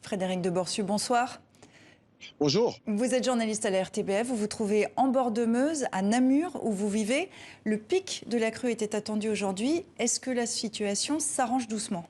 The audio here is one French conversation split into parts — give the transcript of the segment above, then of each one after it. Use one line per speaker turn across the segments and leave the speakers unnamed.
Frédéric de Borcieux, bonsoir.
Bonjour.
Vous êtes journaliste à la RTBF, vous vous trouvez en bord de Meuse, à Namur, où vous vivez. Le pic de la crue était attendu aujourd'hui. Est-ce que la situation s'arrange doucement?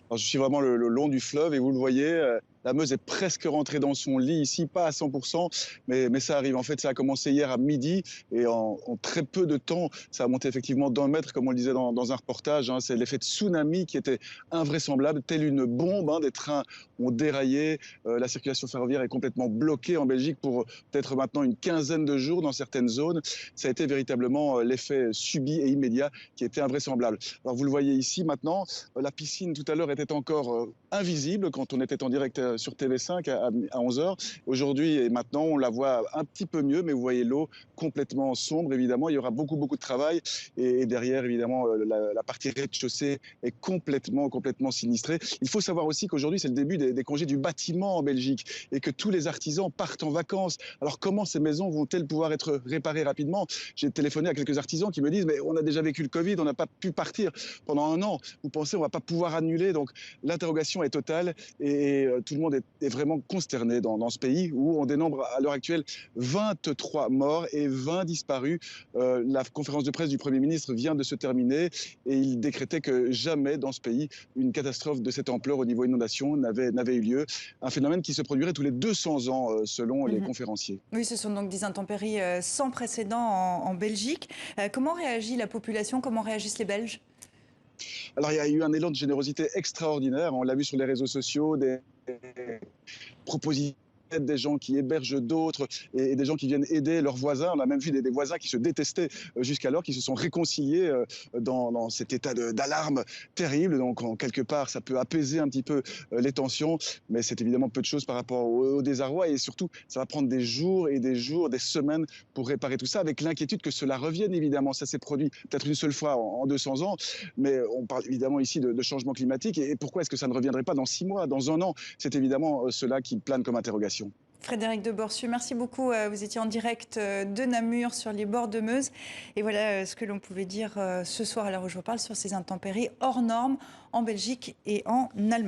Alors, je suis vraiment le long du fleuve et vous le voyez, la Meuse est presque rentrée dans son lit ici, pas à 100%, mais ça arrive. En fait, ça a commencé hier à midi et en très peu de temps, ça a monté effectivement d'1 mètre, comme on le disait dans un reportage. Hein. C'est l'effet de tsunami qui était invraisemblable, telle une bombe. Hein. Des trains ont déraillé, la circulation ferroviaire est complètement bloquée en Belgique pour peut-être maintenant une quinzaine de jours dans certaines zones. Ça a été véritablement l'effet subi et immédiat qui était invraisemblable. Alors vous le voyez ici maintenant, la piscine tout à l'heure était encore invisible quand on était en direct sur TV5 à 11h. Aujourd'hui et maintenant, on la voit un petit peu mieux, mais vous voyez l'eau complètement sombre, évidemment. Il y aura beaucoup de travail. Et derrière, évidemment, la partie rez-de-chaussée est complètement sinistrée. Il faut savoir aussi qu'aujourd'hui, c'est le début des congés du bâtiment en Belgique et que tous les artisans partent en vacances. Alors, comment ces maisons vont-elles pouvoir être réparées rapidement? J'ai téléphoné à quelques artisans qui me disent, mais on a déjà vécu le Covid, on n'a pas pu partir pendant 1 an. Vous pensez, on va pas pouvoir annuler? Donc, l'interrogation est totale et tout le monde est vraiment consterné dans ce pays où on dénombre à l'heure actuelle 23 morts et 20 disparus. La conférence de presse du Premier ministre vient de se terminer et il décrétait que jamais dans ce pays une catastrophe de cette ampleur au niveau inondation n'avait eu lieu. Un phénomène qui se produirait tous les 200 ans selon les conférenciers.
Oui, ce sont donc des intempéries sans précédent en Belgique. Comment réagit la population? Comment réagissent les Belges?
Alors il y a eu un élan de générosité extraordinaire. On l'a vu sur les réseaux sociaux, des propositions, des gens qui hébergent d'autres et des gens qui viennent aider leurs voisins. On a même vu des voisins qui se détestaient jusqu'alors, qui se sont réconciliés dans cet état d'alarme terrible. Donc, en quelque part, ça peut apaiser un petit peu les tensions, mais c'est évidemment peu de choses par rapport au désarroi. Et surtout, ça va prendre des jours et des jours, des semaines pour réparer tout ça, avec l'inquiétude que cela revienne, évidemment. Ça s'est produit peut-être une seule fois en 200 ans, mais on parle évidemment ici de changement climatique. Et pourquoi est-ce que ça ne reviendrait pas dans 6 mois, dans 1 an? C'est évidemment cela qui plane comme interrogation.
Frédéric de Borcieux, merci beaucoup. Vous étiez en direct de Namur sur les bords de Meuse. Et voilà ce que l'on pouvait dire ce soir à l'heure où je vous parle sur ces intempéries hors normes en Belgique et en Allemagne.